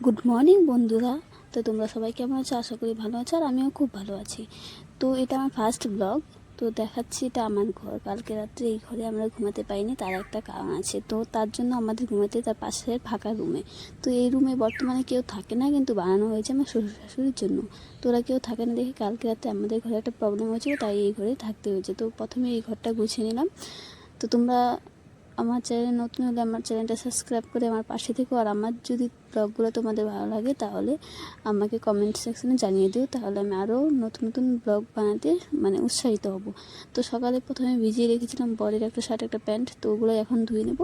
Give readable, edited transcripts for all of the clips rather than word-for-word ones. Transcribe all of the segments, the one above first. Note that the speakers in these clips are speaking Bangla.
গুড মর্নিং বন্ধুরা। তো তোমরা সবাই কেমন আছো? আশা করি ভালো আছো, আর আমিও খুব ভালো আছি। তো এটা আমার ফার্স্ট ব্লগ। তো দেখাচ্ছি, এটা আমার ঘর। কালকে রাত্রে এই ঘরে আমরা ঘুমাতে পাইনি, তার একটা কারণ আছে। তো তার জন্য আমাদের ঘুমাতে তার পাশের ফাঁকা রুমে। তো এই রুমে বর্তমানে কেউ থাকে না, কিন্তু বানানো হয়েছে আমার শ্বশুর শাশুড়ির জন্য। তো ওরা কেউ থাকে না দেখে কালকে রাতে আমাদের ঘরে একটা প্রবলেম হয়েছিল, তাই এই ঘরে থাকতে হয়েছে। তো প্রথমে এই ঘরটা গুছিয়ে নিলাম। তো তোমরা আমার চ্যানেল নতুন হলে আমার চ্যানেলটা সাবস্ক্রাইব করে আমার পাশে থেকো। আর আমার যদি ব্লগগুলো তোমাদের ভালো লাগে তাহলে আমাকে কমেন্ট সেকশনে জানিয়ে দিও, তাহলে আমি আরও নতুন নতুন ব্লগ বানাতে উৎসাহিত হব। তো সকালে প্রথমে ভিজিয়ে রেখেছিলাম বরের একটা শার্ট একটা প্যান্ট, তো ওগুলো এখন ধুয়ে নেব।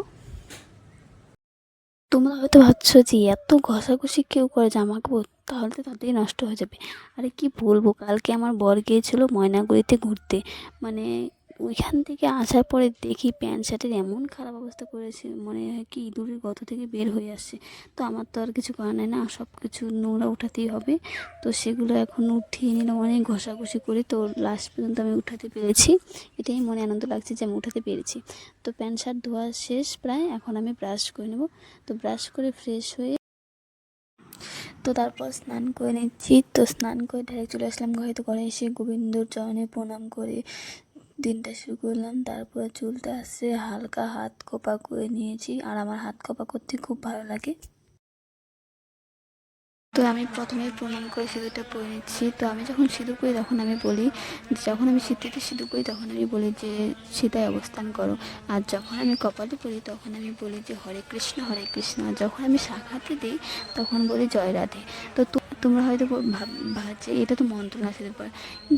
তোমরা হয়তো ভাবছো যে এত ঘষাঘষি কেউ করে জামা কাপড়, তাহলে তো তাড়াতাড়ি নষ্ট হয়ে যাবে। আরে কি বলবো, কালকে আমার বর গিয়েছিল ময়নাগুড়িতে ঘুরতে। মানে ওইখান থেকে আসার পরে দেখি প্যান্ট শার্টের এমন খারাপ অবস্থা করেছে, মনে হয় কি ইঁদুরের গর্ত থেকে বের হয়ে আসছে। তো আমার তো আর কিছু করার নাই না, সব কিছু নোংরা উঠাতেই হবে। তো সেগুলো এখন উঠিয়ে নিলাম অনেক ঘষাঘষি করে। তো লাস্ট পর্যন্ত আমি উঠাতে পেরেছি, এটাই মনে আনন্দ লাগছে যে আমি উঠাতে পেরেছি। তো প্যান্ট শার্ট ধোয়া শেষ প্রায়, এখন আমি ব্রাশ করে নেব। তো ব্রাশ করে ফ্রেশ হয়ে তো তারপর স্নান করে নিচ্ছি। তো স্নান করে ডাইরেক্ট চলে আসলাম ঘরে। তো ঘরে এসে গোবিন্দর চরণে প্রণাম করে দিনটা শুরু করলাম। তারপরে চুলটা আসছে হালকা হাত খোপা করে নিয়েছি, আর আমার হাত খোপা করতে খুব ভালো লাগে। তো আমি প্রথমে প্রণাম করে সিঁদুরটা পরে নিচ্ছি। তো আমি যখন সিঁদুর করি তখন আমি বলি, যখন আমি শীতেতে সিঁদুর করি তখন আমি বলি যে সীতায় অবস্থান করো। আর যখন আমি কপালে পরি তখন আমি বলি যে হরে কৃষ্ণ হরে কৃষ্ণ। আর যখন আমি শাখাতে দিই তখন বলি জয় রাধে। তো তোমরা হয়তো ভাবছে এটা তো মন্ত্র না সিঁদুর পর,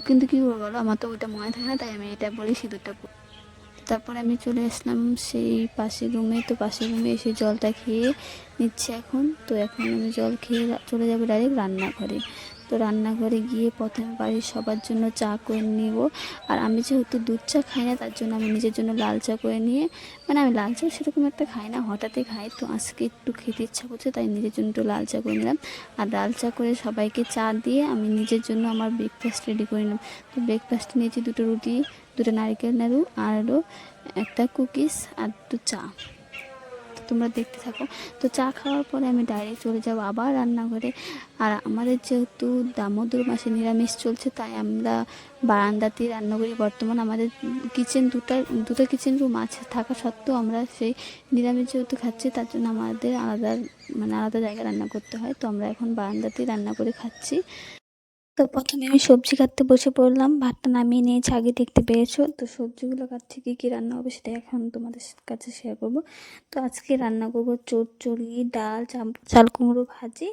কিন্তু কী বলো, আমার তো ওইটা মনে থাকে না, তাই আমি এটা বলি সিঁদুরটা। তারপর আমি চলে আসলাম সেই পাশের রুমে। তো পাশের রুমে এসে জলটা খেয়ে নিচ্ছে এখন। তো এখন আমি জল খেয়ে চলে যাবো ডাইরেক্ট রান্নাঘরে। তো রান্নাঘরে গিয়ে প্রথমে বাড়ির সবার জন্য চা করে নেব। আর আমি যেহেতু দুধ চা খাই না, তার জন্য আমি নিজের জন্য লাল চা করে নিয়ে, আমি লাল চা সেরকম একটা খাই না, হঠাৎই খাই। তো আজকে একটু খেতে ইচ্ছা করছে, তাই নিজের জন্য একটু লাল চা করে নিলাম। আর লাল চা করে সবাইকে চা দিয়ে আমি নিজের জন্য আমার ব্রেকফাস্ট রেডি করে নিলাম। তো ব্রেকফাস্টে নিয়েছি দুটো রুটি, দুটো নারকেল নাড়ু, আর হলো একটা কুকিজ আর একটু চা। তো তোমরা দেখতে থাকো। তো চা খাওয়ার পরে আমি ডাইরেক্ট চলে যাবো আবার রান্নাঘরে। আর আমাদের যেহেতু দামোদর মাসে নিরামিষ চলছে, তাই আমরা বারান্দাতেই রান্না করি। বর্তমান আমাদের কিচেন দুটো কিচেন রুম আছে থাকা সত্ত্বেও আমরা সেই নিরামিষ যেহেতু খাচ্ছি, তার জন্য আমাদের আলাদা আলাদা জায়গায় রান্না করতে হয়। তো আমরা এখন বারান্দাতেই রান্না করে খাচ্ছি। তো প্রথমে আমি সবজি কাটতে বসে পড়লাম, ভাতটা নামিয়ে নিয়েছি, আগে দেখতে পেয়েছো। তো সবজিগুলো কাটছি, কী কী রান্না হবে সেটা এখন তোমাদের কাছে শেয়ার করব। তো আজকে রান্না করব চচ্চড়ি, ডাল, চাল কুমড়ো ভাজি,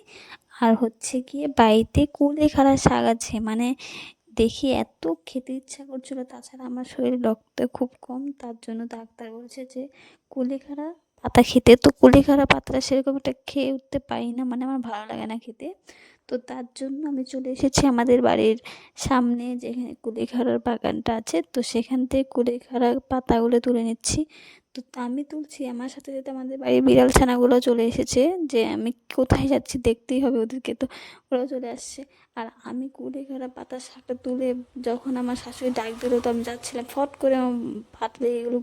আর হচ্ছে গিয়ে বাড়িতে কুলেখাড়া শাক আছে। দেখি এত খেতে ইচ্ছা করছিল, তাছাড়া আমার শরীরে রক্ত খুব কম, তার জন্য ডাক্তার বলছে যে কুলেখাড়া পাতা খেতে। তো কুলেখাড়া পাতাটা সেরকম একটা খেয়ে উঠতে পারি না, আমার ভালো লাগে না খেতে। তো তার জন্য আমি চলে এসেছি আমাদের বাড়ির সামনে, যেখানে কুলেখাড়ার বাগানটা আছে। তো সেখান থেকে কুলেখাড়ার পাতাগুলো তুলে নিচ্ছি। তো আমি তুলছি, আমার সাথে সাথে আমাদের বাড়ির বিড়াল ছানাগুলো চলে এসেছে, যে আমি কোথায় যাচ্ছি দেখতেই হবে ওদেরকে। তো ওরাও চলে আসছে। আর আমি কুলেখাড়া পাতার শাকটা তুলে যখন আমার শাশুড়ি ডাক দিল, তো আমি যাচ্ছিলাম, ফট করে আমার হাত লেগে গেলো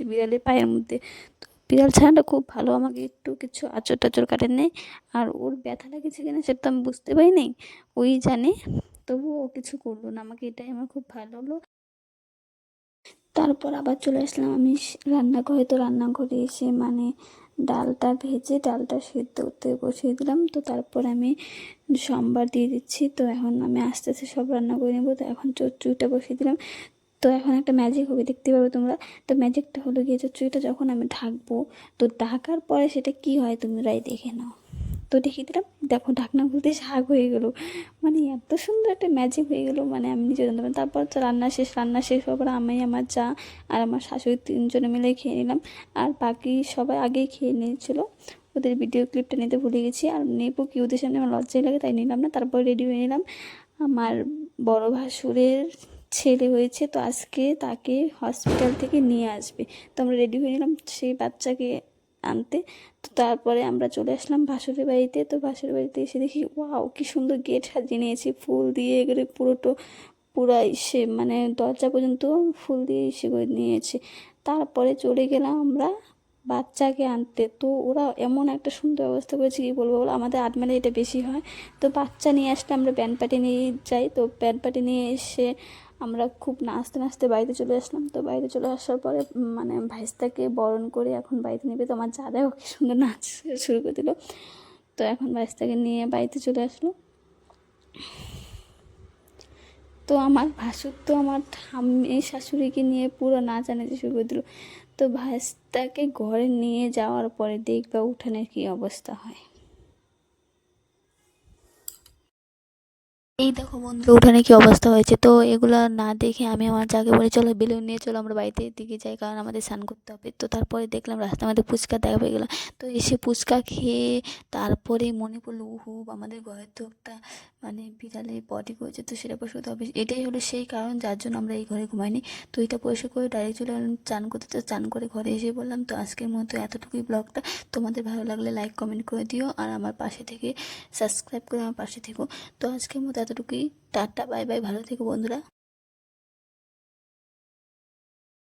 বিড়ালের পায়ের মধ্যে। তো বিড়াল ছানাটা খুব ভালো, আমাকে একটু কিছু আঁচড় টাচড় কাটে নেই। আর ওর ব্যথা লেগেছে কিনা সেটা তো আমি বুঝতে পারি নাই, ওই জানে। তবুও ও কিছু করলো না আমাকে, এটাই আমার খুব ভালো হলো। তারপর আবার চলে আসলাম আমি রান্নাঘরে। তো রান্নাঘরে এসে ডালটা ভেজে ডালটা সিদ্ধ করতে বসিয়ে দিলাম। তো তারপর আমি সম্বার দিয়ে দিচ্ছি। তো এখন আমি আস্তে আস্তে সব রান্না করে নেবো। তো এখন চচ্চড়িটা বসিয়ে দিলাম। তো এখন একটা ম্যাজিক হবে, দেখতে পাবে তোমরা। তো ম্যাজিকটা হলো গিয়ে, চচ্চড়িটা যখন আমি ঢাকবো, তো ঢাকার পরে সেটা কি হয় তোমরাই দেখে নাও। তো দেখিয়ে দিলাম, দেখো ঢাকনা খুলতে শাক হয়ে গেলো। এত সুন্দর একটা ম্যাজিক হয়ে গেলো, আমি নিজে জানতে পারি। তারপর তো রান্না শেষ হওয়ার পর আমি, আমার চা আর আমার শাশুড়ি তিনজনে মিলে খেয়ে নিলাম। আর বাকি সবাই আগেই খেয়ে নিয়েছিল, ওদের ভিডিও ক্লিপটা নিতে ভুলে গেছি। আর নেবো কি, ওদের সামনে আমার লজ্জাই লাগে, তাই নিলাম না। তারপর রেডি হয়ে নিলাম। আমার বড় ভাসুরের ছেলে হয়েছে, তো আজকে তাকে হসপিটাল থেকে নিয়ে আসবে। তো আমরা রেডি হয়ে নিলাম সেই বাচ্চাকে আনতে। তো তারপরে আমরা চলে আসলাম ভাসুরের বাড়িতে। তো ভাসুরের বাড়িতে এসে দেখি, ওয়াও কি সুন্দর গেট সাজিয়ে নিয়েছি ফুল দিয়ে, এগুলো পুরা ইসে দরজা পর্যন্ত ফুল দিয়ে ইসে করে নিয়েছে। তারপরে চলে গেলাম আমরা বাচ্চাকে আনতে। তো ওরা এমন একটা সুন্দর ব্যবস্থা করেছে, কী বলবো বলো, আমাদের 8 মাইলে এটা বেশি হয়। তো বাচ্চা নিয়ে আসলে আমরা ব্যান্ড পার্টি নিয়ে যাই। তো ব্যান্ড পার্টি নিয়ে এসে আমরা খুব নাচতে নাচতে বাড়িতে চলে আসলাম। তো বাড়িতে চলে আসার পরে মানে ভাইস্তাকে বরণ করে এখন বাড়িতে নেবে। তো আমার দাদাও কি সুন্দর নাচ শুরু করে দিল। তো এখন ভাইস্তাকে নিয়ে বাড়িতে চলে আসলো। তো আমার ভাসুর তো আমার ঠাম্মি শাশুড়িকে নিয়ে পুরো নাচানাচি শুরু করে দিল। তো ভাইস্তাকে ঘরে নিয়ে যাওয়ার পরে দেখবা উঠানের কী অবস্থা হয়। এই দেখো বন্ধুরা, উঠানে কি অবস্থা হয়েছে। তো এগুলো না দেখে আমি আমার যাকে বলি চলো বেলুন নিয়ে চলো আমরা বাড়িতে দিকে যাই, কারণ আমাদের স্নান করতে হবে। তো তারপরে দেখলাম রাস্তার মধ্যে ফুচকা দেখা পেয়ে গেলাম। তো এসে ফুচকা খেয়ে তারপরে মনে পড়লো উহু আমাদের ঘরের তো একটা মানে বিড়ালে পটি করেছে, তো সেটা পরিষ্কার করতে হবে। এটাই হলো সেই কারণ যার জন্য আমরা এই ঘরে ঘুমাইনি। তো এটা পরিষ্কার করে ডাইরেক্ট চলে গেলাম চান করতে। তো চান করে ঘরে এসে বললাম। তো আজকের মতো এতটুকুই ব্লগটা। তোমাদের ভালো লাগলে লাইক কমেন্ট করে দিও, আর আমার পাশে থেকে সাবস্ক্রাইব করে আমার পাশে থেকো। তো আজকের মতো এতটুকুই। টাটা, বাই বাই, ভালো থেকো বন্ধুরা।